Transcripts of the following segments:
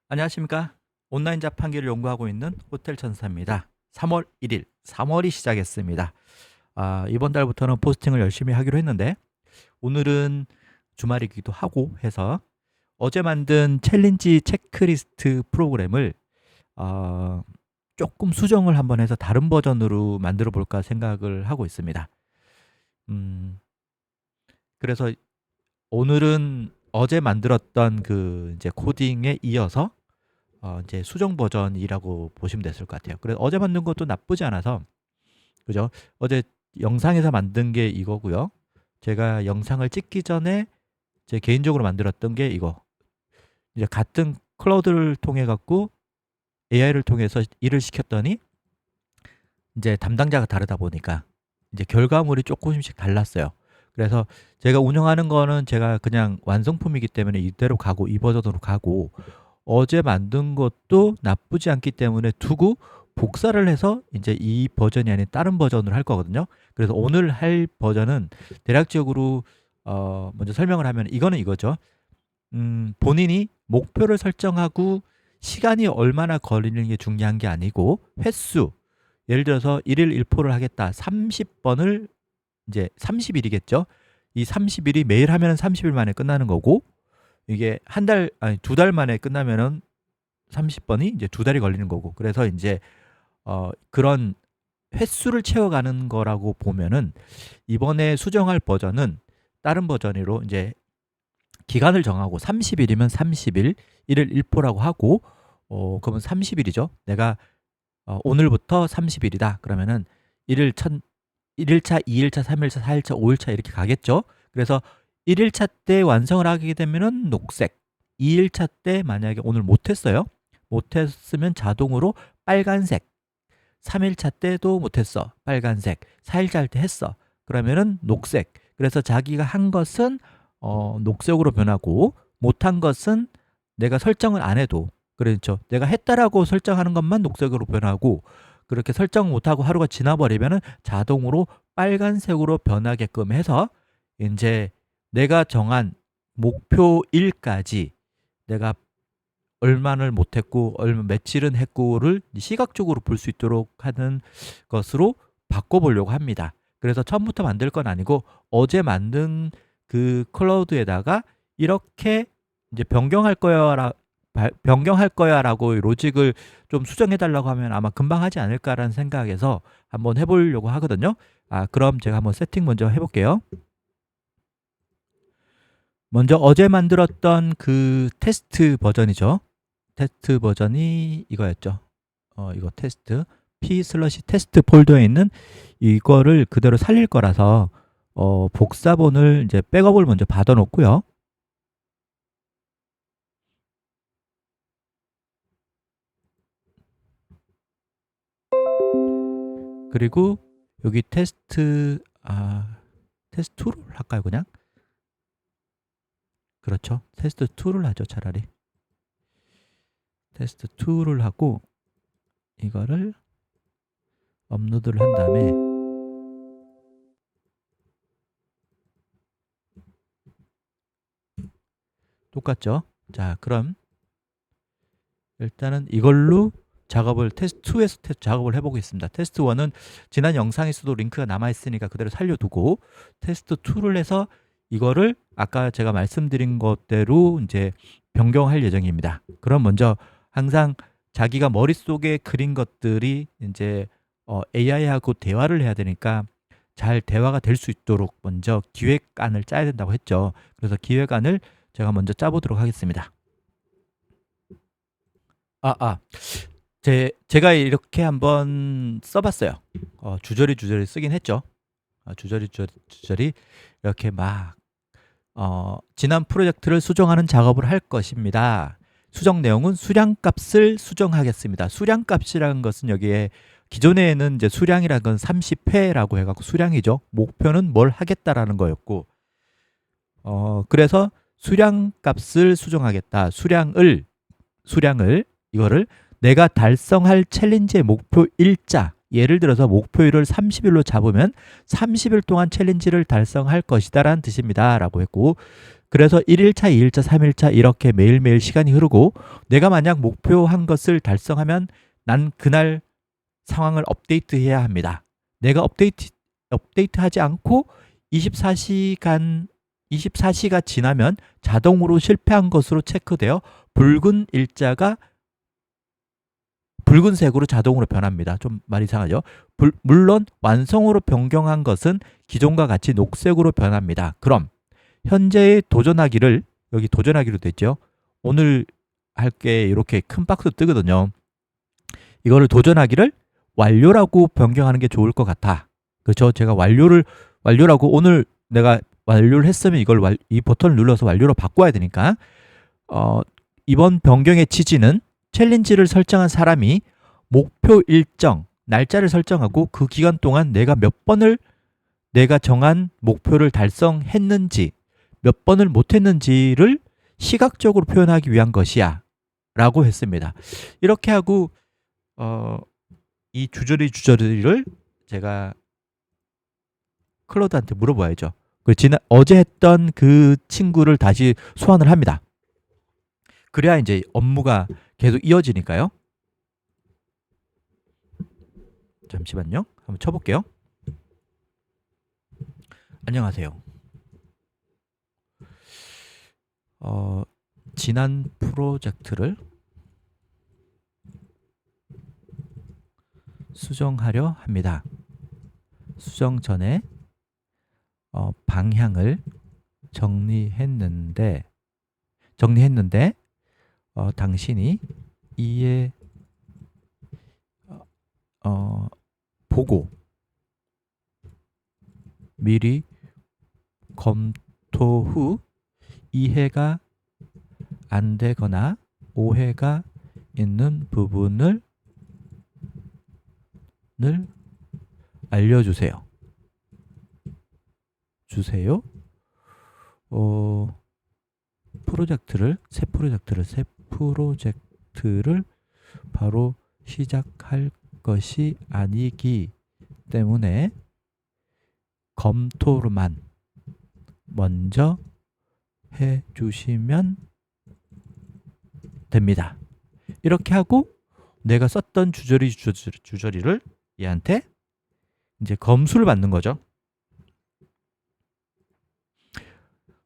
안녕하십니까. 온라인 자판기를 연구하고 있는 호텔 천사입니다. 3월 1일, 3월이 시작했습니다. 이번 달부터는 포스팅을 열심히 하기로 했는데 오늘은 주말이기도 하고 해서 어제 만든 챌린지 체크리스트 프로그램을 어, 조금 수정을 한번 해서 다른 버전으로 만들어 볼까 생각을 하고 있습니다. 음, 그래서 오늘은 어제 만들었던 그 이제 코딩에 이어서 이제 수정 버전이라고 보시면 됐을 것 같아요. 그래서 어제 만든 것도 나쁘지 않아서, 그죠? 어제 영상에서 만든 게 이거고요. 제가 영상을 찍기 전에 제 개인적으로 만들었던 게 이거. 이제 같은 클라우드를 통해 갖고 AI를 통해서 일을 시켰더니 이제 담당자가 다르다 보니까 이제 결과물이 조금씩 달랐어요. 그래서 제가 운영하는 거는 제가 그냥 완성품이기 때문에 이대로 가고 이 버전으로 가고, 어제 만든 것도 나쁘지 않기 때문에 두고 복사를 해서 이제 이 버전이 아닌 다른 버전으로 할 거거든요. 그래서 오늘 할 버전은 대략적으로 먼저 설명을 하면 이거는 이거죠. 본인이 목표를 설정하고 시간이 얼마나 걸리는 게 중요한 게 아니고 횟수, 예를 들어서 1일 1포를 하겠다. 30번을 이제 30일이겠죠. 이 30일이 매일 하면 30일 만에 끝나는 거고, 이게 한 달, 아니 2달 만에 끝나면은 30번이 이제 2달이 걸리는 거고, 그래서 이제 그런 횟수를 채워가는 거라고 보면은 이번에 수정할 버전은 다른 버전으로 이제 기간을 정하고 30일이면 30일, 1일 1포라고 하고, 그러면 30일이죠. 내가 오늘부터 30일이다. 그러면은 1일차, 2일차, 3일차, 4일차, 5일차 이렇게 가겠죠. 그래서 1일차 때 완성을 하게 되면은 녹색, 2일차 때 만약에 오늘 못했어요. 못했으면 자동으로 빨간색, 3일차 때도 못했어. 빨간색, 4일차 할 때 했어. 그러면은 녹색. 그래서 자기가 한 것은 녹색으로 변하고, 못한 것은 내가 설정을 안 해도, 그렇죠. 내가 했다라고 설정하는 것만 녹색으로 변하고, 그렇게 설정 못하고 하루가 지나버리면은 자동으로 빨간색으로 변하게끔 해서 이제 내가 정한 목표일까지 내가 얼마를 못했고 얼마 며칠은 했고를 시각적으로 볼 수 있도록 하는 것으로 바꿔보려고 합니다. 그래서 처음부터 만들 건 아니고 어제 만든 그 클라우드에다가 이렇게 이제 변경할 거야라고 로직을 좀 수정해 달라고 하면 아마 금방 하지 않을까라는 생각에서 한번 해보려고 하거든요. 그럼 제가 한번 세팅 먼저 해볼게요. 먼저 어제 만들었던 그 테스트 버전이죠. 테스트 버전이 이거였죠. 이거 테스트 p/테스트 폴더에 있는 이거를 그대로 살릴 거라서 복사본을 이제 백업을 먼저 받아 놓고요. 그리고 여기 테스트 2를 할까요, 그냥? 그렇죠. 테스트 2를 하죠, 차라리. 테스트 2를 하고 이거를 업로드를 한 다음에 똑같죠. 자, 그럼 일단은 이걸로 테스트 2에서 작업을 해보겠습니다. 테스트 1은 지난 영상에서도 링크가 남아있으니까 그대로 살려두고, 테스트 2를 해서 이거를 아까 제가 말씀드린 것대로 이제 변경할 예정입니다. 그럼 먼저 항상 자기가 머릿속에 그린 것들이 이제 AI하고 대화를 해야 되니까 잘 대화가 될 수 있도록 먼저 기획안을 짜야 된다고 했죠. 그래서 기획안을 제가 먼저 짜보도록 하겠습니다. 아, 아. 제가 이렇게 한번 써봤어요. 주저리 쓰긴 했죠. 주저리 이렇게 막 지난 프로젝트를 수정하는 작업을 할 것입니다. 수정 내용은 수량값을 수정하겠습니다. 수량값이라는 것은 여기에 기존에는 이제 수량이라는 건 30회라고 해갖고 수량이죠. 목표는 뭘 하겠다라는 거였고, 그래서 수량값을 수정하겠다. 수량을 이거를 내가 달성할 챌린지의 목표 일자, 예를 들어서 목표일을 30일로 잡으면 30일 동안 챌린지를 달성할 것이다 라는 뜻입니다 라고 했고, 그래서 1일차, 2일차, 3일차 이렇게 매일매일 시간이 흐르고 내가 만약 목표한 것을 달성하면 난 그날 상황을 업데이트해야 합니다. 내가 업데이트하지 않고 24시가 지나면 자동으로 실패한 것으로 체크되어 붉은 일자가 붉은색으로 자동으로 변합니다. 좀 말 이상하죠? 물론 완성으로 변경한 것은 기존과 같이 녹색으로 변합니다. 그럼 현재의 도전하기를, 여기 도전하기로 됐죠? 오늘 할게 이렇게 큰 박스 뜨거든요. 이거를 도전하기를 완료라고 변경하는 게 좋을 것 같아. 그렇죠? 제가 완료라고 오늘 내가 완료를 했으면 이 버튼을 눌러서 완료로 바꿔야 되니까 이번 변경의 취지는 챌린지를 설정한 사람이 목표 일정, 날짜를 설정하고 그 기간 동안 내가 정한 목표를 달성했는지 몇 번을 못했는지를 시각적으로 표현하기 위한 것이야 라고 했습니다. 이렇게 하고 이 주저리를 제가 클로드한테 물어봐야죠. 어제 했던 그 친구를 다시 소환을 합니다. 그래야 이제 업무가 계속 이어지니까요. 잠시만요. 한번 쳐볼게요. 안녕하세요. 지난 프로젝트를 수정하려 합니다. 수정 전에 방향을 정리했는데 당신이 보고 미리 검토 후 이해가 안 되거나 오해가 있는 부분을 알려주세요. 새 프로젝트를 바로 시작할 것이 아니기 때문에 검토로만 먼저 해주시면 됩니다. 이렇게 하고 내가 썼던 주저리를 얘한테 이제 검수를 받는 거죠.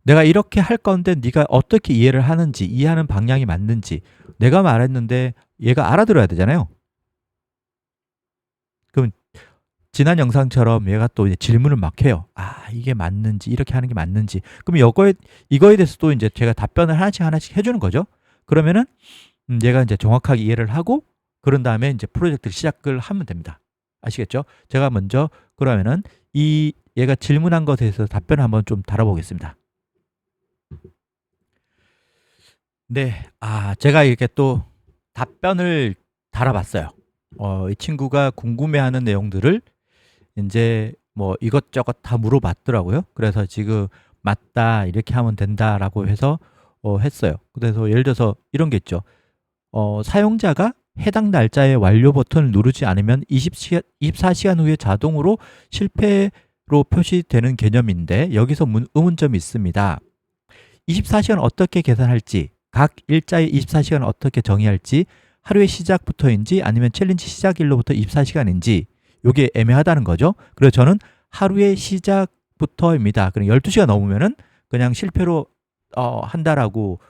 내가 이렇게 할 건데 네가 어떻게 이해를 하는지, 이해하는 방향이 맞는지 내가 말했는데 얘가 알아들어야 되잖아요. 그럼 지난 영상처럼 얘가 또 이제 질문을 막 해요. 이게 맞는지, 이렇게 하는 게 맞는지. 그럼 이거에 대해서도 이제 제가 답변을 하나씩 해주는 거죠. 그러면은 얘가 이제 정확하게 이해를 하고 그런 다음에 이제 프로젝트를 시작을 하면 됩니다. 아시겠죠? 제가 먼저 그러면은 얘가 질문한 것에 대해서 답변을 한번 좀 다뤄보겠습니다. 네, 제가 이렇게 또 답변을 달아봤어요. 이 친구가 궁금해하는 내용들을 이제 뭐 이것저것 다 물어봤더라고요. 그래서 지금 맞다 이렇게 하면 된다라고 해서 했어요. 그래서 예를 들어서 이런 게 있죠. 사용자가 해당 날짜에 완료 버튼을 누르지 않으면 24시간 후에 자동으로 실패로 표시되는 개념인데 여기서 의문점이 있습니다. 24시간 어떻게 계산할지, 각 일자의 24시간을 어떻게 정의할지, 하루의 시작부터인지 아니면 챌린지 시작일로부터 24시간인지 이게 애매하다는 거죠. 그래서 저는 하루의 시작부터입니다. 그럼 12시가 넘으면은 그냥 실패로 한다라고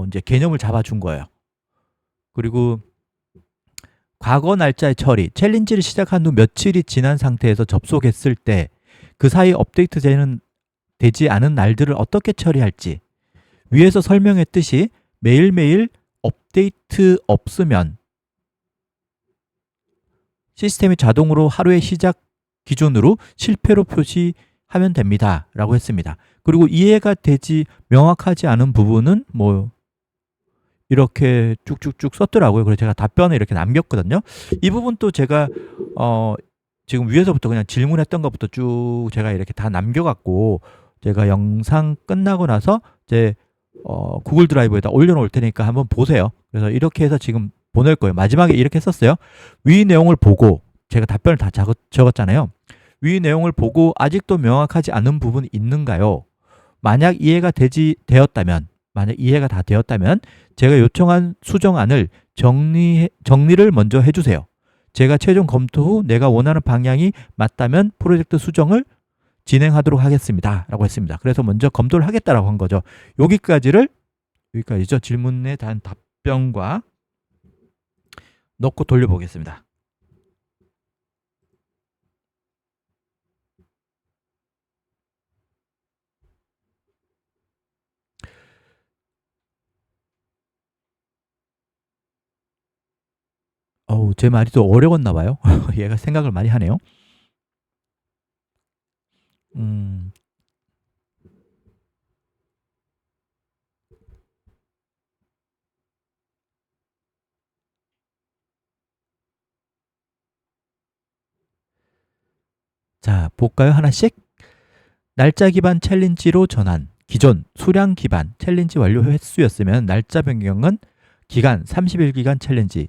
이제 개념을 잡아준 거예요. 그리고 과거 날짜의 처리, 챌린지를 시작한 후 며칠이 지난 상태에서 접속했을 때 그 사이 업데이트 되지 않은 날들을 어떻게 처리할지, 위에서 설명했듯이 매일매일 업데이트 없으면 시스템이 자동으로 하루의 시작 기준으로 실패로 표시하면 됩니다 라고 했습니다. 그리고 이해가 되지 명확하지 않은 부분은 뭐 이렇게 쭉쭉쭉 썼더라고요. 그래서 제가 답변을 이렇게 남겼거든요. 이 부분도 제가 지금 위에서부터 그냥 질문했던 것부터 쭉 제가 이렇게 다 남겨갖고 제가 영상 끝나고 나서 제 구글 드라이브에다 올려놓을 테니까 한번 보세요. 그래서 이렇게 해서 지금 보낼 거예요. 마지막에 이렇게 썼어요. 위 내용을 보고 제가 답변을 다 적었잖아요. 위 내용을 보고 아직도 명확하지 않은 부분이 있는가요? 만약 이해가 다 되었다면 제가 요청한 수정안을 정리를 먼저 해주세요. 제가 최종 검토 후 내가 원하는 방향이 맞다면 프로젝트 수정을 진행하도록 하겠습니다. 라고 했습니다. 그래서 먼저 검토를 하겠다라고 한 거죠. 여기까지죠. 질문에 대한 답변과 넣고 돌려보겠습니다. 제 말이 또 어려웠나 봐요. 얘가 생각을 많이 하네요. 자, 볼까요? 하나씩. 날짜 기반 챌린지로 전환. 기존 수량 기반 챌린지 완료 횟수였으면 날짜 변경은 기간 30일 기간 챌린지.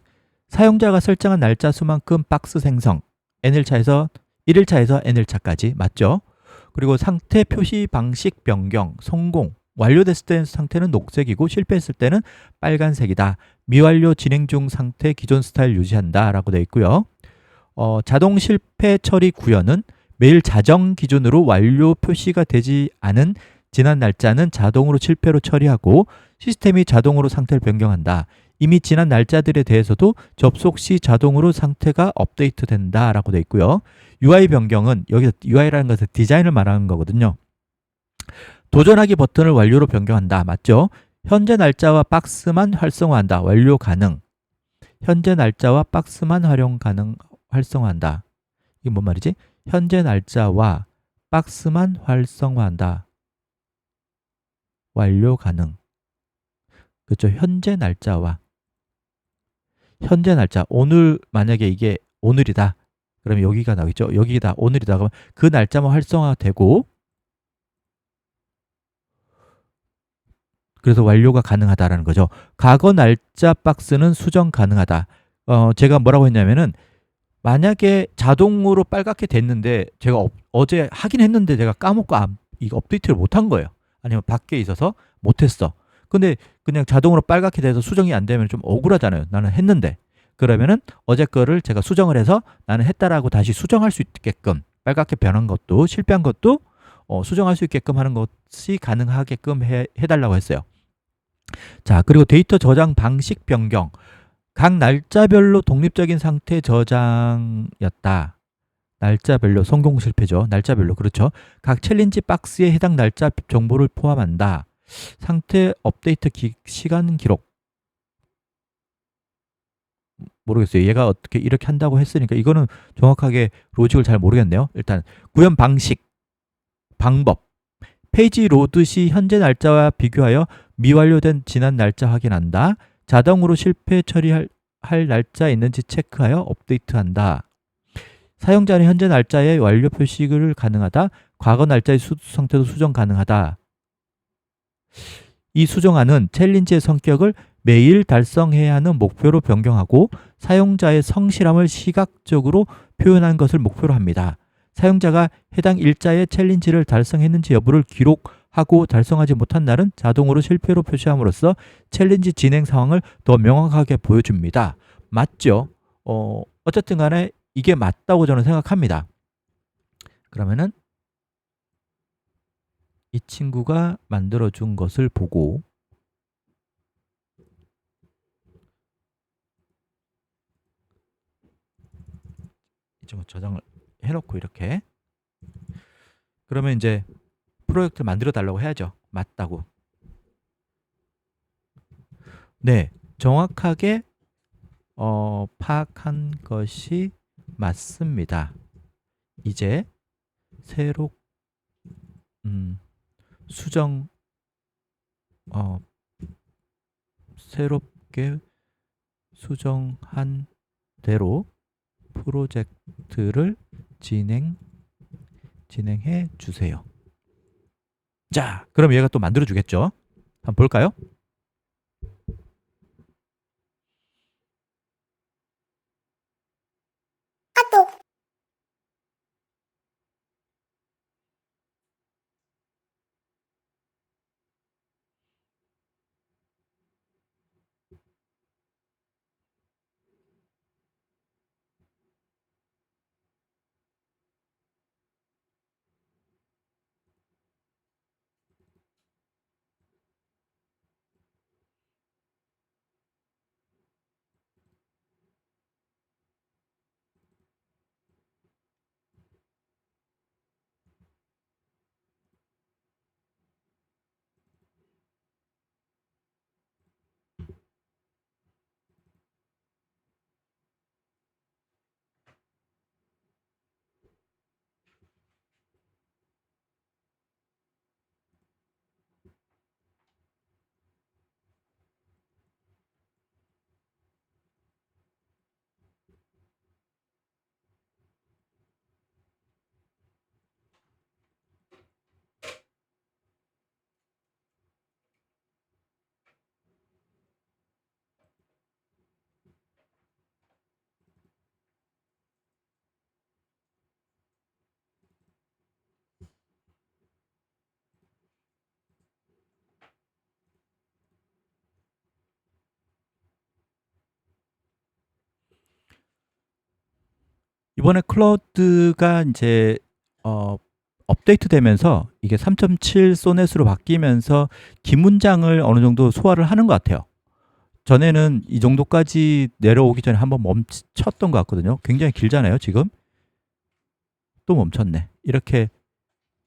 사용자가 설정한 날짜 수만큼 박스 생성. 1일차에서 N일차까지 맞죠? 그리고 상태 표시 방식 변경, 성공. 완료됐을 때 상태는 녹색이고 실패했을 때는 빨간색이다. 미완료 진행 중 상태 기존 스타일 유지한다 라고 되어 있고요. 자동 실패 처리 구현은 매일 자정 기준으로 완료 표시가 되지 않은 지난 날짜는 자동으로 실패로 처리하고 시스템이 자동으로 상태를 변경한다. 이미 지난 날짜들에 대해서도 접속 시 자동으로 상태가 업데이트 된다라고 되어 있고요. UI 변경은 여기서 UI라는 것은 디자인을 말하는 거거든요. 도전하기 버튼을 완료로 변경한다. 맞죠? 현재 날짜와 박스만 활성화한다. 완료 가능. 현재 날짜와 박스만 활성화한다. 이게 뭔 말이지? 현재 날짜와 박스만 활성화한다. 완료 가능. 그렇죠? 현재 날짜. 오늘 만약에 이게 오늘이다. 그러면 여기가 나오겠죠? 여기다 오늘이다. 그러면 그 날짜만 활성화되고 그래서 완료가 가능하다라는 거죠. 과거 날짜 박스는 수정 가능하다. 제가 뭐라고 했냐면은 만약에 자동으로 빨갛게 됐는데 제가 어제 하긴 했는데 제가 까먹고 이거 업데이트를 못한 거예요. 아니면 밖에 있어서 못했어. 근데 그냥 자동으로 빨갛게 돼서 수정이 안 되면 좀 억울하잖아요. 나는 했는데. 그러면은 어제 거를 제가 수정을 해서 나는 했다라고 다시 수정할 수 있게끔 빨갛게 변한 것도 실패한 것도 수정할 수 있게끔 하는 것이 가능하게끔 해달라고 했어요. 자, 그리고 데이터 저장 방식 변경. 각 날짜별로 독립적인 상태 저장이었다. 날짜별로 성공 실패죠. 날짜별로 그렇죠. 각 챌린지 박스에 해당 날짜 정보를 포함한다. 상태 업데이트 시간 기록. 모르겠어요. 얘가 어떻게 이렇게 한다고 했으니까 이거는 정확하게 로직을 잘 모르겠네요. 일단 구현 방식, 방법. 페이지 로드 시 현재 날짜와 비교하여 미완료된 지난 날짜 확인한다. 자동으로 실패 처리할 날짜 있는지 체크하여 업데이트한다. 사용자는 현재 날짜의 완료 표시를 가능하다. 과거 날짜의 상태도 수정 가능하다. 이 수정안은 챌린지의 성격을 매일 달성해야 하는 목표로 변경하고 사용자의 성실함을 시각적으로 표현한 것을 목표로 합니다. 사용자가 해당 일자의 챌린지를 달성했는지 여부를 기록하고 달성하지 못한 날은 자동으로 실패로 표시함으로써 챌린지 진행 상황을 더 명확하게 보여줍니다. 맞죠? 어쨌든 간에 이게 맞다고 저는 생각합니다. 그러면은 이 친구가 만들어준 것을 보고 이 친구 저장을 해놓고 이렇게 그러면 이제 프로젝트를 만들어 달라고 해야죠. 맞다고. 네, 정확하게 파악한 것이 맞습니다. 이제 새로 수정 새롭게 수정한 대로 프로젝트를 진행해 주세요. 자, 그럼 얘가 또 만들어 주겠죠. 한번 볼까요? 이번에 클라우드가 이제 업데이트 되면서 이게 3.7 소넷으로 바뀌면서 긴 문장을 어느 정도 소화를 하는 것 같아요. 전에는 이 정도까지 내려오기 전에 한번 멈췄던 것 같거든요. 굉장히 길잖아요, 지금. 또 멈췄네. 이렇게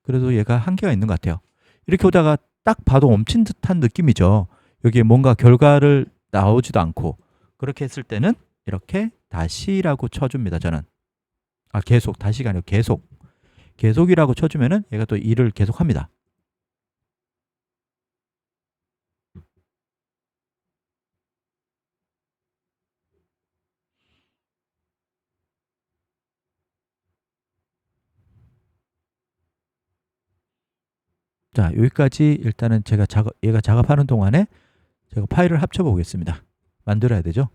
그래도 얘가 한계가 있는 것 같아요. 이렇게 오다가 딱 봐도 멈춘 듯한 느낌이죠. 여기에 뭔가 결과를 나오지도 않고 그렇게 했을 때는 이렇게 다시라고 쳐줍니다. 저는 계속 다시가 아니고 계속이라고 쳐주면은 얘가 또 일을 계속합니다. 자, 여기까지 일단은 얘가 작업하는 동안에 제가 파일을 합쳐 보겠습니다. 만들어야 되죠.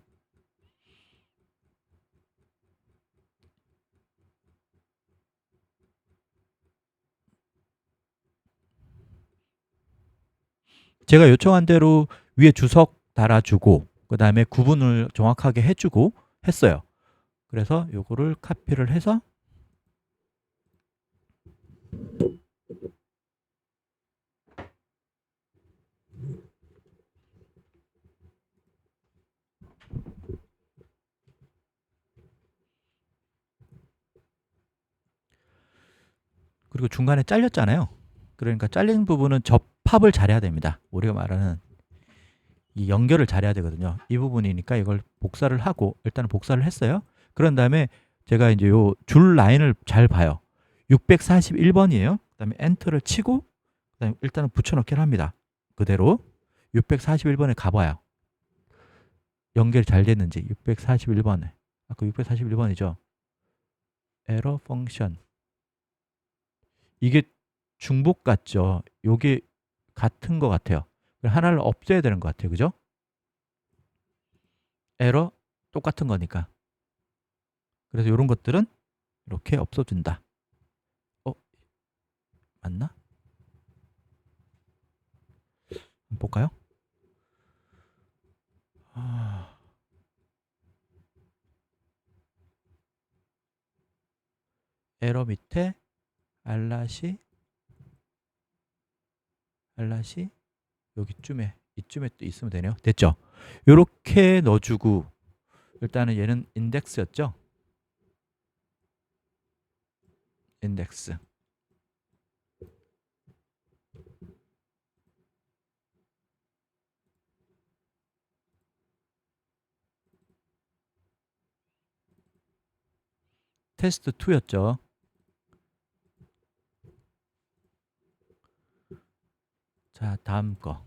제가 요청한 대로 위에 주석 달아주고 그 다음에 구분을 정확하게 해주고 했어요. 그래서 요거를 카피를 해서 그리고 중간에 잘렸잖아요. 그러니까 잘린 부분은 접합을 잘해야 됩니다. 우리가 말하는 이 연결을 잘해야 되거든요. 이 부분이니까 이걸 복사를 하고 일단은 복사를 했어요. 그런 다음에 제가 이제 요 줄 라인을 잘 봐요. 641번이에요. 그다음에 엔터를 치고 그다음에 일단은 붙여넣기를 합니다. 그대로 641번에 가봐요. 연결이 잘 됐는지 641번에 아까 641번이죠. 에러 펑션 이게 중복 같죠. 요게 같은 것 같아요. 하나를 없애야 되는 것 같아요. 그죠? 에러 똑같은 거니까. 그래서 이런 것들은 이렇게 없어진다. 맞나? 한번 볼까요? 에러 밑에 알라시 이쯤에 또 있으면 되네요. 됐죠? 이렇게 넣어주고 일단은 얘는 인덱스였죠? 인덱스 테스트 2였죠. 자, 다음 거.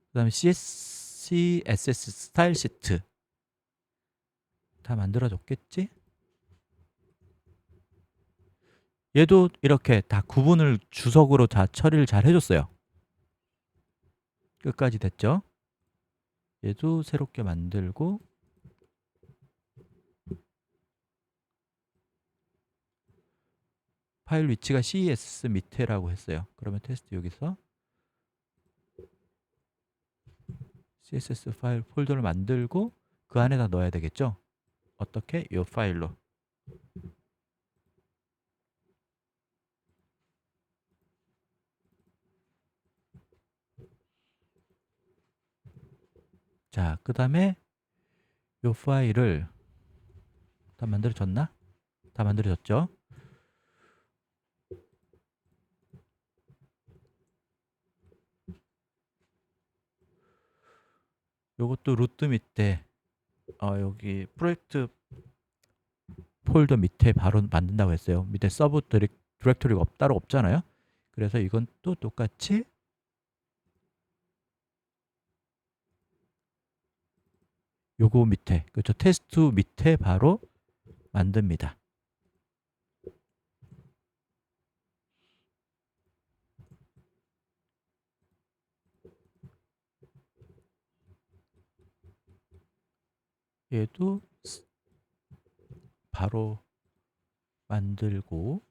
그 다음에 CSS 스타일 시트 다 만들어줬겠지? 얘도 이렇게 다 구분을 주석으로 다 처리를 잘 해줬어요. 끝까지 됐죠? 얘도 새롭게 만들고 파일 위치가 CSS 밑에라고 했어요. 그러면 테스트 여기서 CSS 파일 폴더를 만들고 그 안에다 넣어야 되겠죠? 어떻게? 이 파일로. 자, 그 다음에 이 파일을 다 만들어졌나? 다 만들어졌죠? 요것도 루트 밑에 여기 프로젝트 폴더 밑에 바로 만든다고 했어요. 밑에 서브 디렉토리가 따로 없잖아요. 그래서 이건 또 똑같이 요거 밑에 그렇죠. 테스트 밑에 바로 만듭니다. 얘도 바로 만들고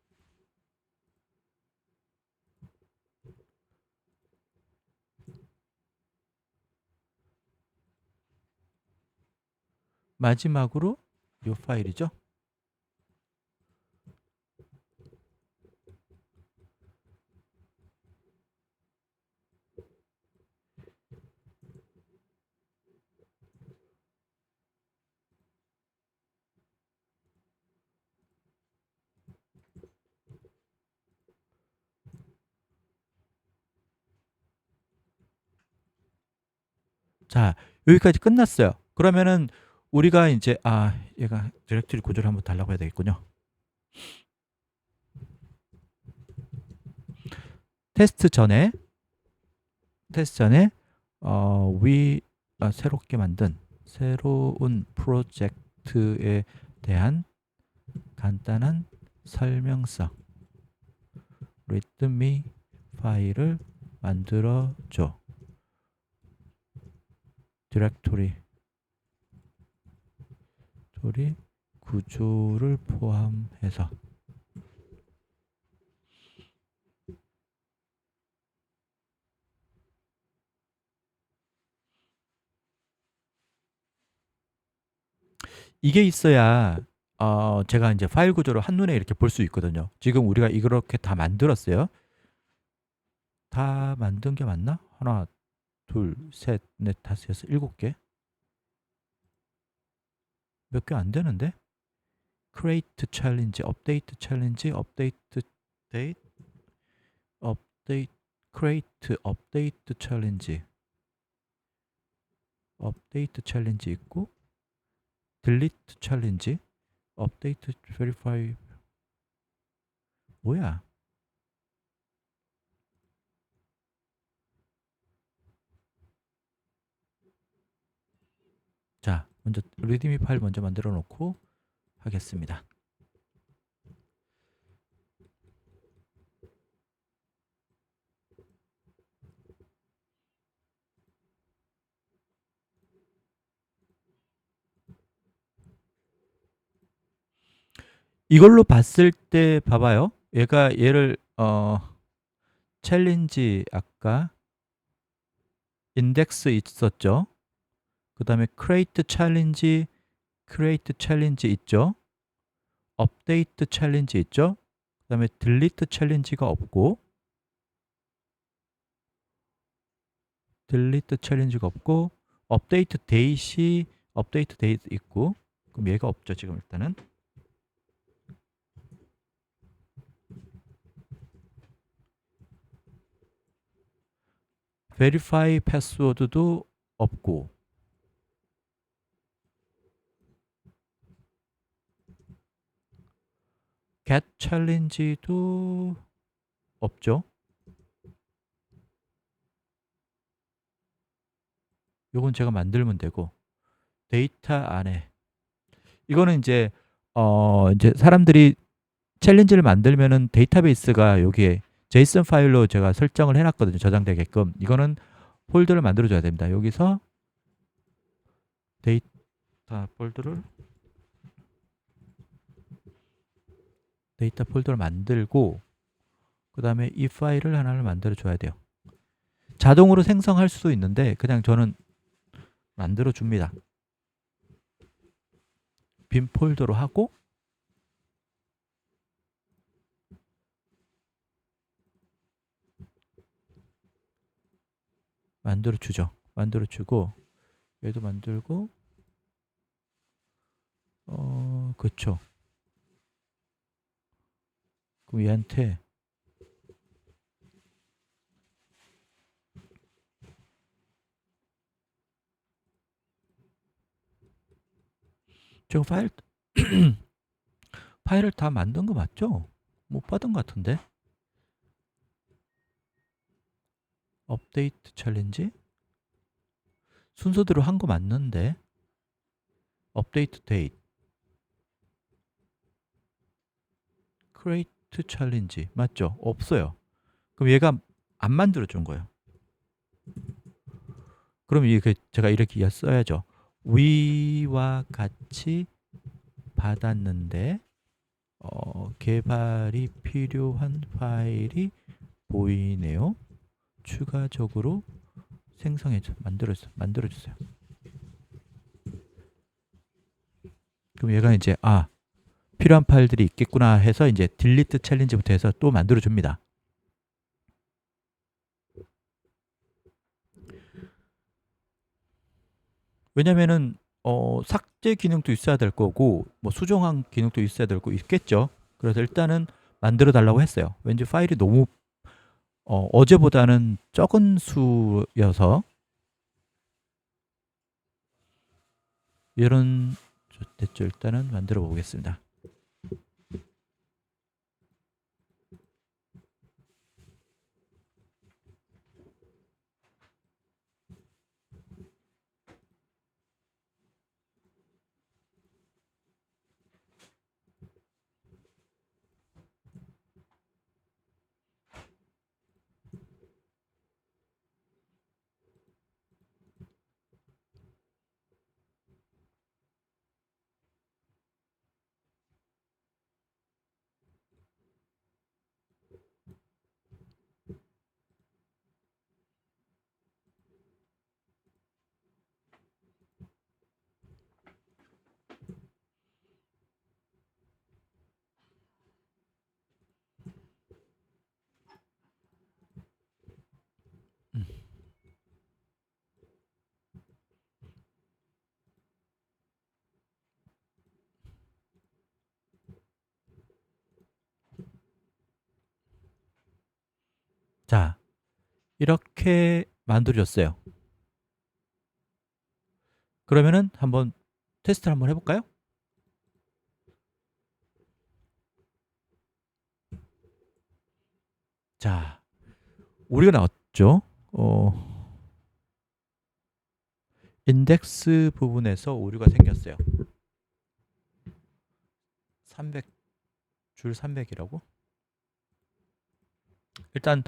마지막으로 이 파일이죠. 자, 여기까지 끝났어요. 그러면은 우리가 이제 얘가 디렉토리 구조를 한번 달라고 해야 되겠군요. 테스트 전에 새롭게 만든 새로운 프로젝트에 대한 간단한 설명서 readme 파일을 만들어줘. 디렉토리 구조를 포함해서 이게 있어야 제가 이제 파일 구조를 한눈에 이렇게 볼 수 있거든요. 지금 우리가 이렇게 다 만들었어요. 다 만든 게 맞나? 하나, 둘, 셋, 넷, 다섯, 여섯, 일곱 개. 몇 개 안 되는데? create challenge, update challenge, update date, update, create, update challenge, update challenge 있고, delete challenge, update, verify. 뭐야? 자, 먼저 readme 파일 먼저 만들어 놓고 하겠습니다. 이걸로 봤을 때 봐봐요. 얘를 챌린지 아까 인덱스 있었죠. 그 다음에 create challenge 있죠. update challenge 있죠. 그 다음에 delete challenge가 없고 update date 있고, 그럼 얘가 없죠. 지금 일단은 verify password도 없고, get challenge도 없죠. 요건 제가 만들면 되고, 데이터 안에 이거는 이제 사람들이 챌린지를 만들면은 데이터베이스가 여기에 제이슨 파일로 제가 설정을 해놨거든요. 저장되게끔. 이거는 폴더를 만들어줘야 됩니다. 여기서 데이터 폴더를 만들고, 그 다음에 이 파일을 하나를 만들어줘야 돼요. 자동으로 생성할 수도 있는데 그냥 저는 만들어 줍니다. 빈 폴더로 하고, 만들어 주죠. 만들어 주고, 얘도 만들고, 그쵸. 그럼 얘한테 저 파일을 다 만든 거 맞죠? 못 받은 것 같은데. 업데이트 챌린지 순서대로 한 거 맞는데. 업데이트 데이트, 크리에이트 챌린지 맞죠? 없어요. 그럼 얘가 안 만들어 준 거예요. 그럼 이게 제가 이렇게 써야죠. 위와 같이 받았는데 개발이 필요한 파일이 보이네요. 추가적으로 만들어 주세요. 그럼 얘가 이제 필요한 파일들이 있겠구나 해서 이제 딜리트 챌린지부터 해서 또 만들어 줍니다. 왜냐면은 삭제 기능도 있어야 될 거고 뭐 수정한 기능도 있어야 될 거 있겠죠. 그래서 일단은 만들어 달라고 했어요. 왠지 파일이 너무 어제보다는 적은 수여서 이런 됐죠. 일단은 만들어 보겠습니다. 음. 자, 이렇게 만들어졌어요. 그러면은 한번 테스트를 한번 해볼까요? 자, 오류가 나왔죠. 인덱스 부분에서 오류가 생겼어요. 300, 줄 300이라고? 일단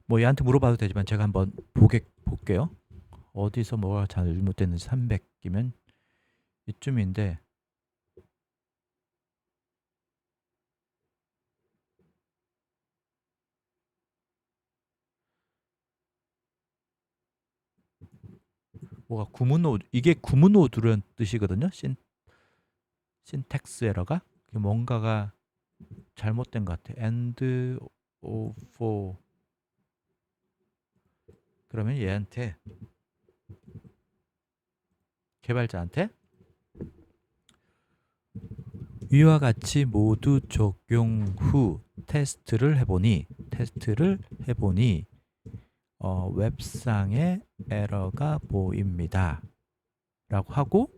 뭐 얘한테 물어봐도 되지만 제가 한번 볼게요. 어디서 뭐가 잘못됐는지. 300이면 이쯤인데 뭐가 구문오류, 이게 구문오류라는 뜻이거든요. 신텍스 에러가 뭔가가 잘못된 것 같아. and for 그러면 얘한테, 개발자한테 위와 같이 모두 적용 후 테스트를 해보니 웹상에 에러가 보입니다 라고 하고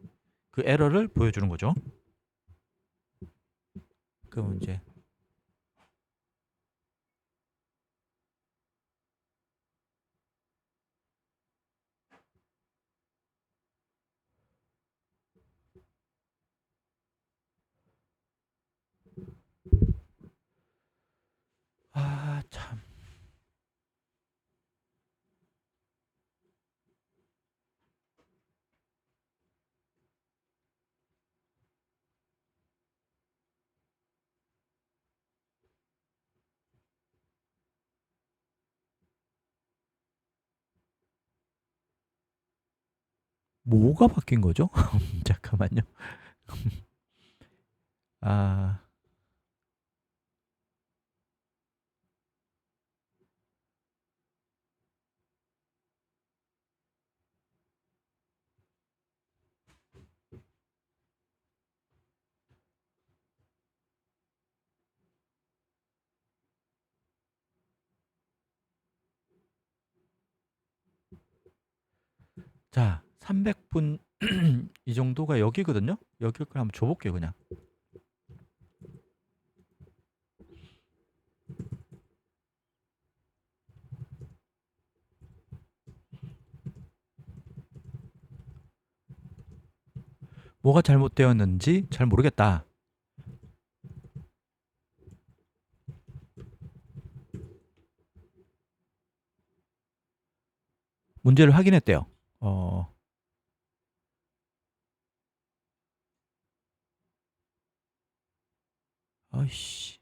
그 에러를 보여주는 거죠. 그럼 이제 참, 뭐가 바뀐 거죠? 잠깐만요. 아, 자, 300분 이 정도가 여기거든요. 여기를 한번 줘볼게요, 그냥. 뭐가 잘못되었는지 잘 모르겠다. 문제를 확인했대요. 아이씨.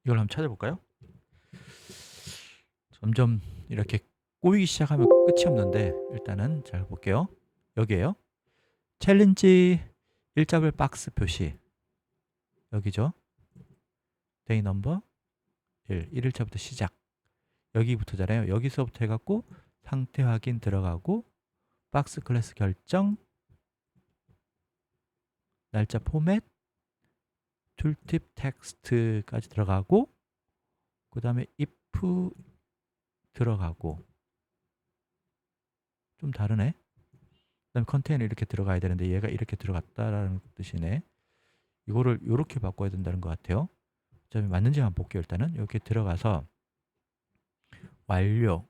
이걸 한번 찾아볼까요? 점점 이렇게 꼬이기 시작하면 끝이 없는데 일단은 잘 볼게요. 여기에요. 챌린지 1자별 박스 표시 여기죠. 데이 넘버 1일차부터 시작. 여기부터잖아요. 여기서부터 해갖고 상태 확인 들어가고 박스 클래스 결정 날짜 포맷 툴팁 텍스트까지 들어가고 그 다음에 if 들어가고 좀 다르네. 그 다음에 컨테이너 이렇게 들어가야 되는데 얘가 이렇게 들어갔다라는 뜻이네. 이거를 이렇게 바꿔야 된다는 것 같아요. 그 다음에 맞는지 한번 볼게요. 일단은 이렇게 들어가서 완료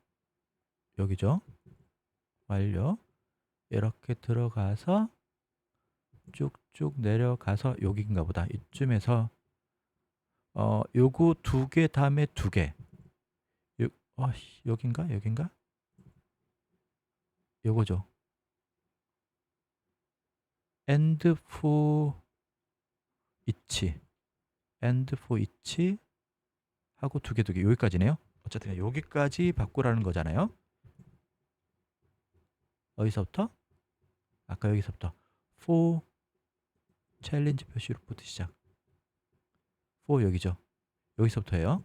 여기죠. 완료 이렇게 들어가서 쭉쭉 내려가서 여기인가 보다. 이쯤에서 요거 2개 다음에 2개 여긴가? 여긴가? 요거죠. and for each and for each 하고 2개 여기까지네요. 어쨌든 여기까지 바꾸라는 거잖아요. 어디서부터? 아까 여기서부터 for 챌린지 표시로부터 시작. for 여기죠. 여기서부터예요.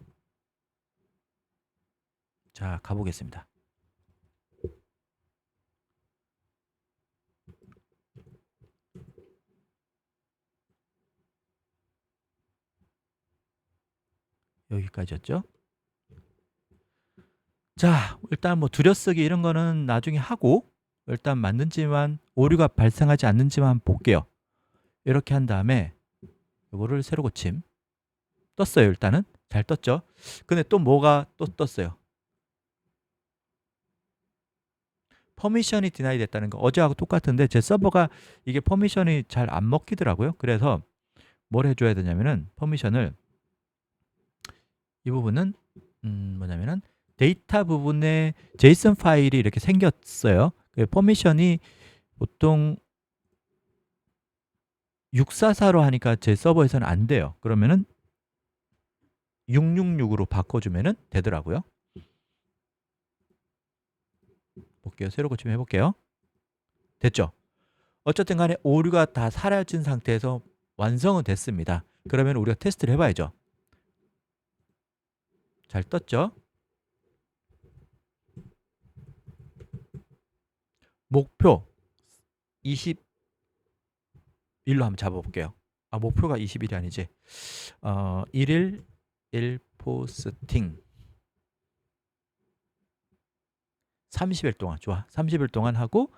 자, 가보겠습니다. 여기까지였죠. 자, 일단 뭐 들여쓰기 이런 거는 나중에 하고 일단 맞는지만 오류가 발생하지 않는지만 볼게요. 이렇게 한 다음에 이거를 새로 고침. 떴어요. 일단은 잘 떴죠. 근데 또 뭐가 또 떴어요. 퍼미션이 디나이 됐다는 거. 어제하고 똑같은데 제 서버가 이게 퍼미션이 잘 안 먹히더라고요. 그래서 뭘 해줘야 되냐면은 퍼미션을 이 부분은 뭐냐면은 데이터 부분에 제이슨 파일이 이렇게 생겼어요. 퍼미션이 보통 644로 하니까 제 서버에서는 안 돼요. 그러면은 666으로 바꿔주면은 되더라고요. 볼게요. 새로 고침 해볼게요. 됐죠? 어쨌든 간에 오류가 다 사라진 상태에서 완성은 됐습니다. 그러면 우리가 테스트를 해봐야죠. 잘 떴죠? 목표 21로 한번 잡아볼게요. 목표가 21이 아니지. 1일 1포스팅 30일 동안 좋아. 30일 동안 하고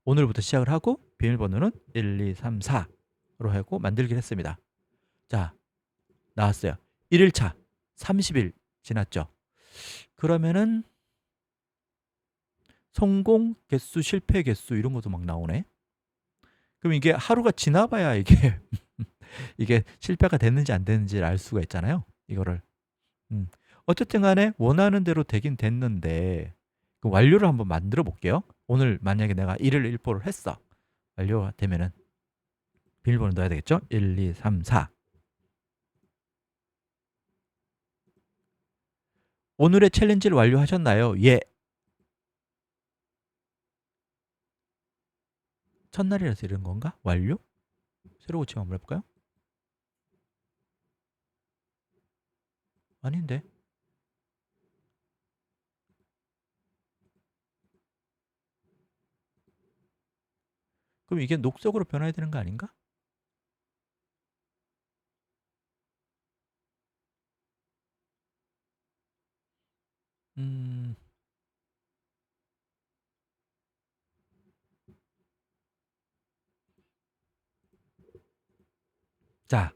오늘부터 시작을 하고 비밀번호는 1234로 하고 만들기를 했습니다. 자, 나왔어요. 1일차 30일 지났죠. 그러면은 성공 개수, 실패 개수 이런 것도 막 나오네. 그럼 이게 하루가 지나봐야 이게 이게 실패가 됐는지 안 됐는지를 알 수가 있잖아요. 이거를. 어쨌든 간에 원하는 대로 되긴 됐는데 그 완료를 한번 만들어 볼게요. 오늘 만약에 내가 1일 1포를 했어. 완료가 되면은 비밀번호 넣어야 되겠죠? 1, 2, 3, 4. 오늘의 챌린지를 완료하셨나요? 예. 첫날이라서 이런 건가? 완료? 새로 고침 한번 해볼까요? 아닌데. 그럼 이게 녹색으로 변해야 되는 거 아닌가? 음, 자,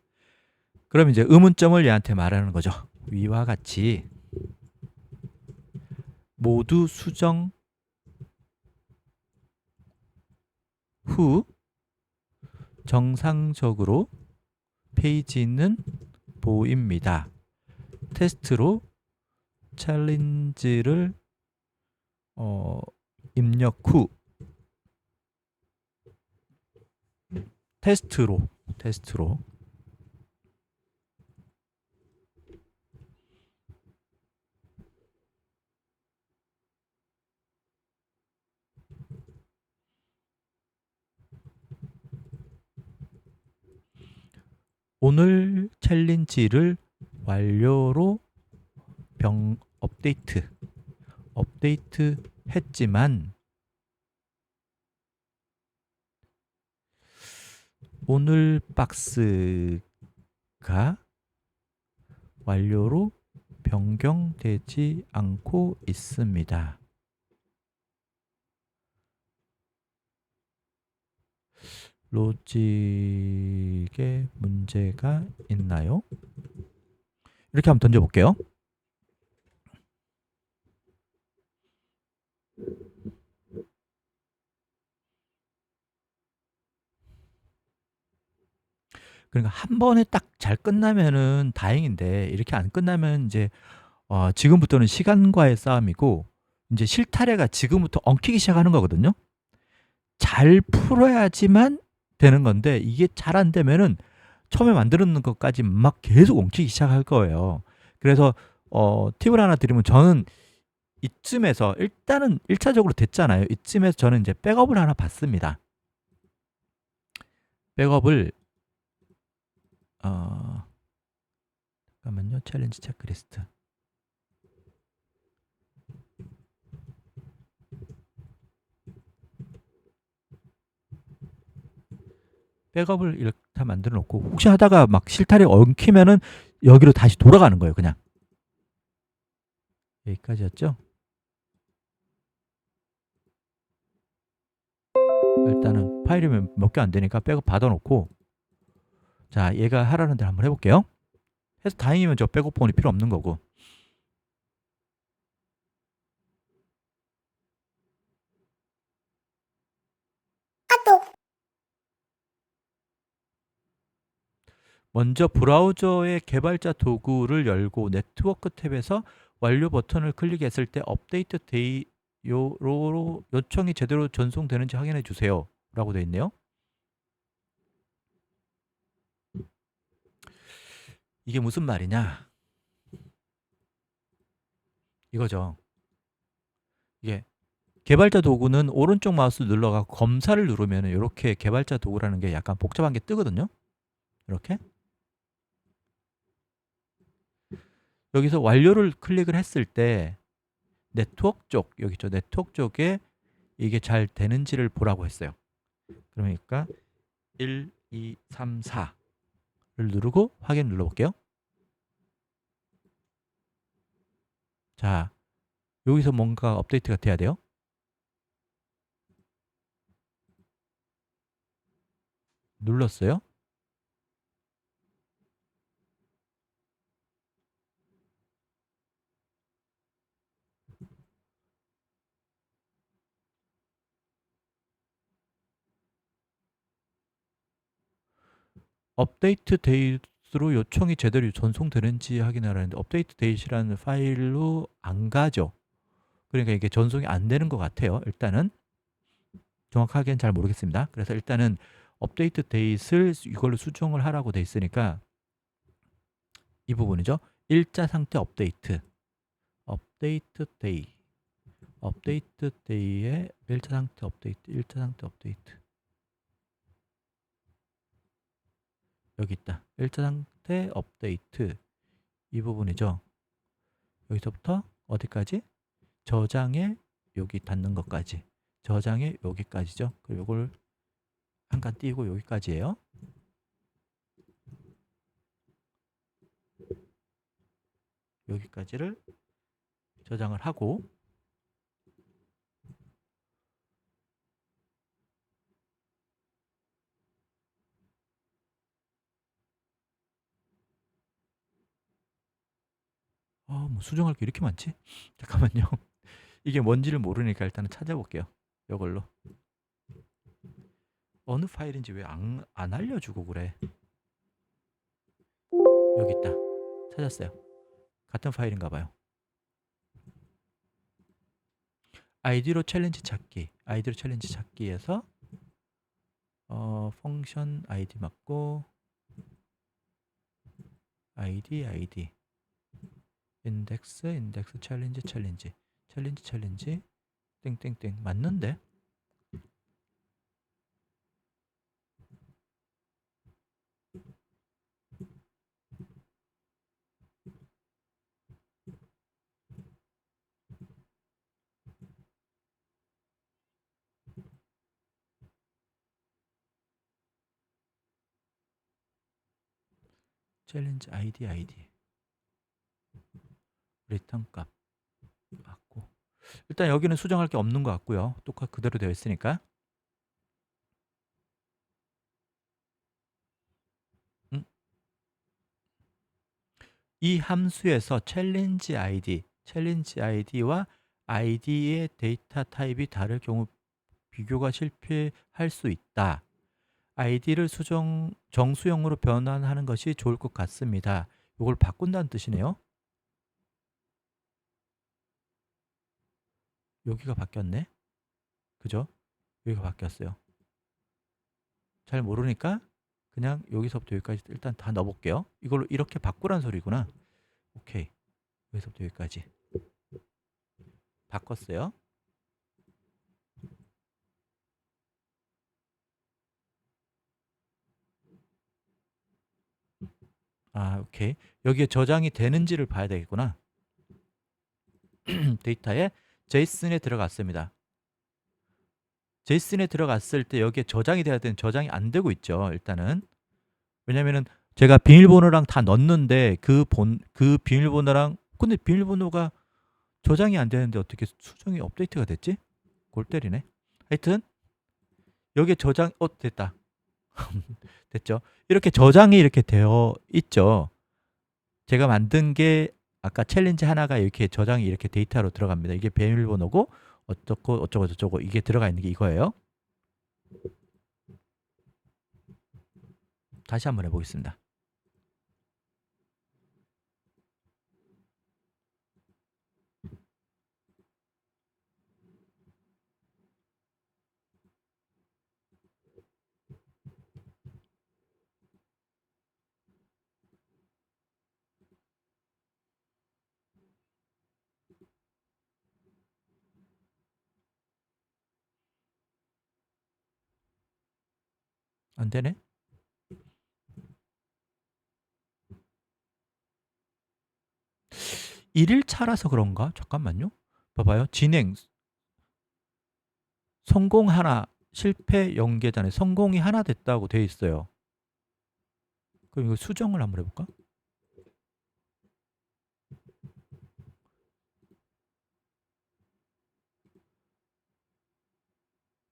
그럼 이제 의문점을 얘한테 말하는 거죠. 위와 같이 모두 수정 후 정상적으로 페이지는 보입니다. 테스트로 챌린지를 입력 후 테스트로 오늘 챌린지를 완료로 업데이트 했지만 오늘 박스가 완료로 변경되지 않고 있습니다. 로직에 문제가 있나요? 이렇게 한번 던져볼게요. 그러니까 한 번에 딱 잘 끝나면은 다행인데 이렇게 안 끝나면 이제 지금부터는 시간과의 싸움이고 이제 실타래가 지금부터 엉키기 시작하는 거거든요. 잘 풀어야지만 되는 건데 이게 잘 안 되면은 처음에 만드는 것까지 막 계속 엉키기 시작할 거예요. 그래서 팁을 하나 드리면 저는 이쯤에서 일단은 1차적으로 됐잖아요. 이쯤에서 저는 이제 백업을 하나 받습니다. 백업을 잠깐만요. 챌린지 체크리스트. 백업을 이렇게 다 만들어 놓고 혹시 하다가 막 실타래 엉키면은 여기로 다시 돌아가는 거예요. 그냥 여기까지였죠. 일단은 파일이 몇 개 안 되니까 백업 받아 놓고 자 얘가 하라는 대로 한번 해볼게요. 해서 다행이면 저 백업 본이 필요 없는 거고 먼저 브라우저의 개발자 도구를 열고 네트워크 탭에서 완료 버튼을 클릭했을 때 업데이트 데이로 요청이 제대로 전송되는지 확인해 주세요 라고 되어 있네요. 이게 무슨 말이냐 이거죠. 이게 개발자 도구는 오른쪽 마우스 눌러가 검사를 누르면 이렇게 개발자 도구라는 게 약간 복잡한 게 뜨거든요. 이렇게 여기서 완료를 클릭을 했을 때 네트워크 쪽 여기 있죠. 네트워크 쪽에 이게 잘 되는지를 보라고 했어요. 그러니까 1, 2, 3, 4를 누르고 확인 눌러볼게요. 자, 여기서 뭔가 업데이트가 돼야 돼요. 눌렀어요. 업데이트 데이트로 요청이 제대로 전송되는지 확인하라는데 업데이트 데이트라는 파일로 안 가죠. 그러니까 이게 전송이 안 되는 것 같아요. 일단은 정확하게는 잘 모르겠습니다. 그래서 일단은 업데이트 데이트를 이걸로 수정을 하라고 돼 있으니까 이 부분이죠. 일자 상태 업데이트 업데이트 데이의 일자 상태 업데이트 여기 있다. 일자 상태 업데이트 이 부분이죠. 여기서부터 어디까지? 저장에 여기 닿는 것까지 저장에 여기까지죠. 그리고 이걸 한 칸 띄고 여기까지예요. 여기까지를 저장을 하고 뭐 수정할 게 이렇게 많지? 잠깐만요. 이게 뭔지를 모르니까 일단은 찾아볼게요. 이걸로 어느 파일인지 왜 안 알려주고 그래. 여기 있다. 찾았어요. 같은 파일인가 봐요. 아이디로 챌린지 찾기에서 펑션 아이디 맞고 아이디 인덱스 챌린지 땡땡땡 맞는데? 챌린지 ID 리턴 값 맞고, 일단 여기는 수정할 게 없는 것 같고요. 똑같이 그대로 되어 있으니까. 이 함수에서 챌린지 아이디와 아이디의 데이터 타입이 다를 경우 비교가 실패할 수 있다. 아이디를 정수형으로 변환하는 것이 좋을 것 같습니다. 이걸 바꾼다는 뜻이네요. 여기가 바뀌었네. 그죠? 여기가 바뀌었어요. 잘 모르니까 그냥 여기서부터 여기까지 일단 다 넣어볼게요. 이걸로 이렇게 바꾸란 소리구나. 오케이. 여기서부터 여기까지 바꿨어요. 오케이. 여기에 저장이 되는지를 봐야 되겠구나. 데이터에 제이슨에 들어갔습니다. 제이슨에 들어갔을 때 여기에 저장이 돼야 되는, 저장이 안 되고 있죠. 일단은. 왜냐면은 제가 비밀번호랑 다 넣었는데 그 비밀번호랑, 근데 비밀번호가 저장이 안 되는데 어떻게 수정이 업데이트가 됐지? 골 때리네. 하여튼 여기에 저장, 됐다. 됐죠. 이렇게 저장이 이렇게 되어 있죠. 제가 만든 게 아까 챌린지 하나가 이렇게 저장이 이렇게 데이터로 들어갑니다. 이게 비밀번호고 어쩌고 어쩌고 저쩌고 이게 들어가 있는 게 이거예요. 다시 한번 해보겠습니다. 안 되네. 1일차라서 그런가? 잠깐만요. 봐봐요. 진행 성공 하나, 실패 0개잖아요. 성공이 하나 됐다고 돼 있어요. 그럼 이거 수정을 한번 해볼까?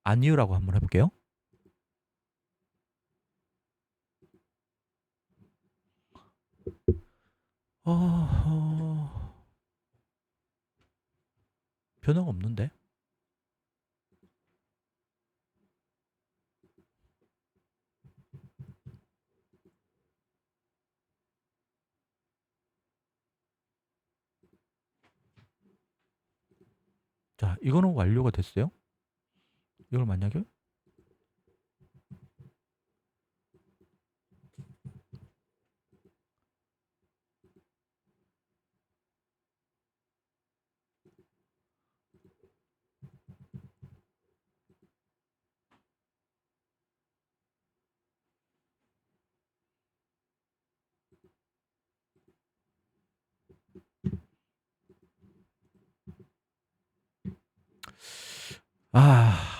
아니요라고 한번 해볼게요. 변화가 없는데? 자, 이거는 완료가 됐어요. 이걸 만약에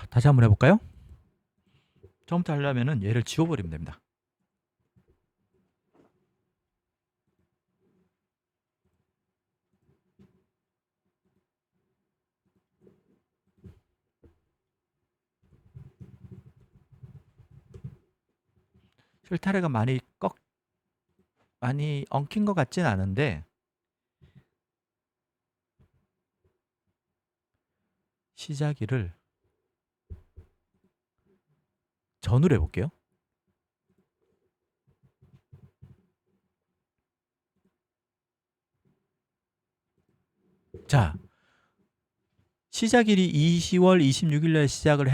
다시 한번 해볼까요? 처음부터 하려면은 얘를 지워버리면 됩니다. 실타래가 많이 엉킨 것 같진 않은데 시작일을 전으로 해볼게요. 자, 시작일이 10월 26일 날 시작을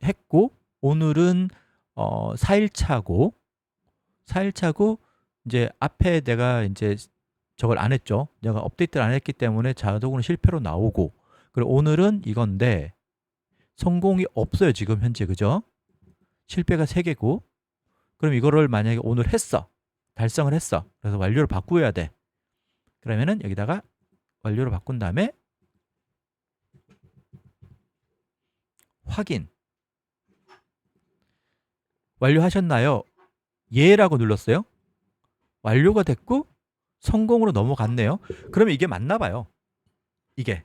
했고 오늘은 4일차고 이제 앞에 내가 이제 저걸 안 했죠. 내가 업데이트를 안 했기 때문에 자동으로 실패로 나오고, 그리고 오늘은 이건데 성공이 없어요. 지금 현재. 그죠? 실패가 3개고, 그럼 이거를 만약에 오늘 달성을 했어. 그래서 완료를 바꾸어야 돼. 그러면은 여기다가 완료를 바꾼 다음에 확인. 완료하셨나요? 예라고 눌렀어요. 완료가 됐고 성공으로 넘어갔네요. 그러면 이게 맞나 봐요. 이게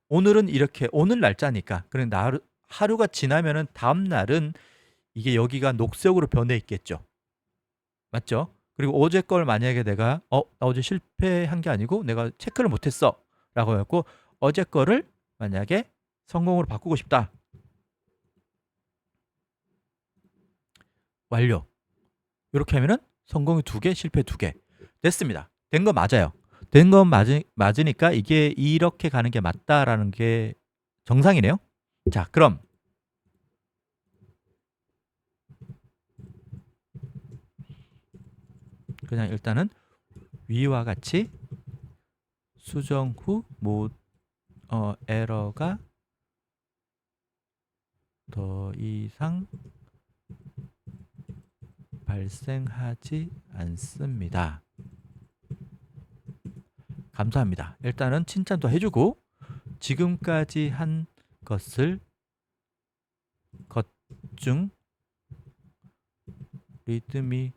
오늘은 이렇게 오늘 날짜니까 그럼 하루가 지나면은 다음 날은 이게 여기가 녹색으로 변해 있겠죠. 맞죠? 그리고 어제 걸 만약에 내가 나 어제 실패한 게 아니고 내가 체크를 못했어 라고 해갖고 어제 거를 만약에 성공으로 바꾸고 싶다. 완료. 이렇게 하면은 성공이 2개, 실패 2개. 됐습니다. 된 거 맞아요. 된 건 맞으니까 이게 이렇게 가는 게 맞다라는 게 정상이네요. 자, 그럼 그냥 일단은 위와 같이 수정 후 에러가 더 이상 발생하지 않습니다. 감사합니다. 일단은 칭찬도 해주고 지금까지 한 것을 것 중 리드미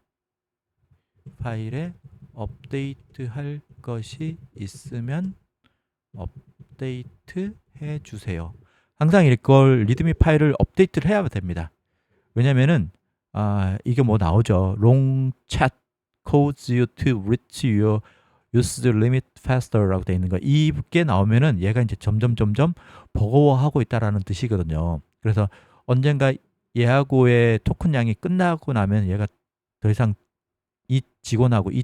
파일에 업데이트할 것이 있으면 업데이트 해주세요. 항상 이걸 리드미 파일을 업데이트를 해야 됩니다. 왜냐면은 이게 뭐 나오죠. Long chat codes you to reach your use limit faster라고 되어 있는 거. 이게 나오면은 얘가 이제 점점 버거워하고 있다라는 뜻이거든요. 그래서 언젠가 얘하고의 토큰 양이 끝나고 나면 얘가 더 이상 이 직원하고 이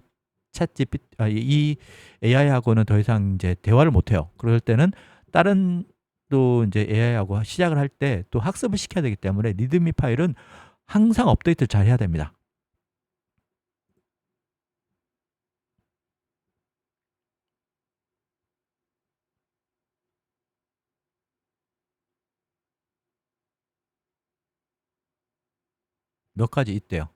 이 AI하고는 더 이상 이제 대화를 못 해요. 그럴 때는 다른 또 이제 AI하고 시작을 할 때 또 학습을 시켜야 되기 때문에 리드미 파일은 항상 업데이트를 잘 해야 됩니다. 몇 가지 있대요.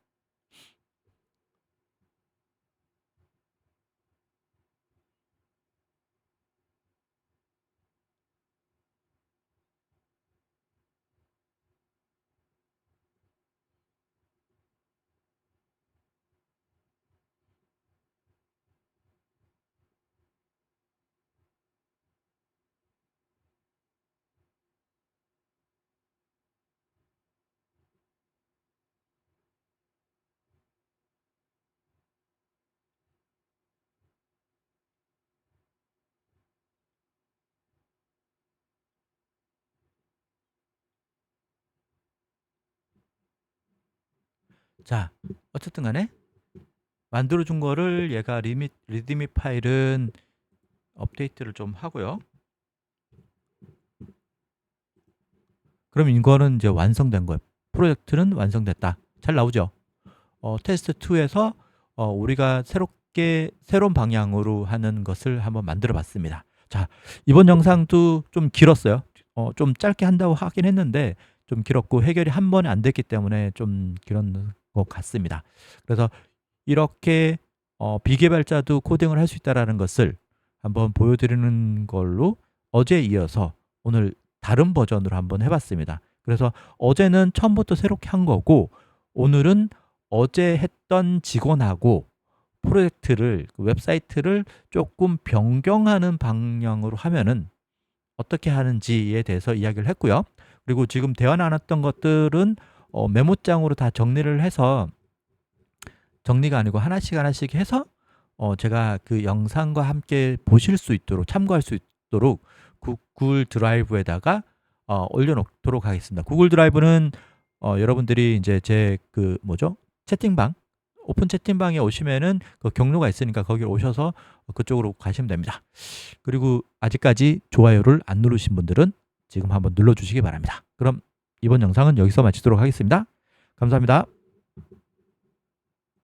자, 어쨌든 간에 만들어준 거를 얘가 리드미 파일은 업데이트를 좀 하고요. 그럼 이거는 이제 완성된 거예요. 프로젝트는 완성됐다. 잘 나오죠? 테스트 2에서 우리가 새로운 방향으로 하는 것을 한번 만들어 봤습니다. 자, 이번 영상도 좀 길었어요. 좀 짧게 한다고 하긴 했는데 좀 길었고 해결이 한 번에 안 됐기 때문에 좀 길었는 것 같습니다. 그래서 이렇게 비개발자도 코딩을 할 수 있다는 것을 한번 보여드리는 걸로 어제에 이어서 오늘 다른 버전으로 한번 해봤습니다. 그래서 어제는 처음부터 새롭게 한 거고 오늘은 어제 했던 직원하고 프로젝트를 웹사이트를 조금 변경하는 방향으로 하면은 어떻게 하는지에 대해서 이야기를 했고요. 그리고 지금 대화 나눴던 것들은 메모장으로 다 정리를 해서 정리가 아니고 하나씩 해서 제가 그 영상과 함께 보실 수 있도록 참고할 수 있도록 구글 드라이브에다가 올려놓도록 하겠습니다. 구글 드라이브는 여러분들이 이제 제 그 뭐죠? 채팅방 오픈 채팅방에 오시면은 그 경로가 있으니까 거기 오셔서 그쪽으로 가시면 됩니다. 그리고 아직까지 좋아요를 안 누르신 분들은 지금 한번 눌러주시기 바랍니다. 그럼 이번 영상은 여기서 마치도록 하겠습니다. 감사합니다.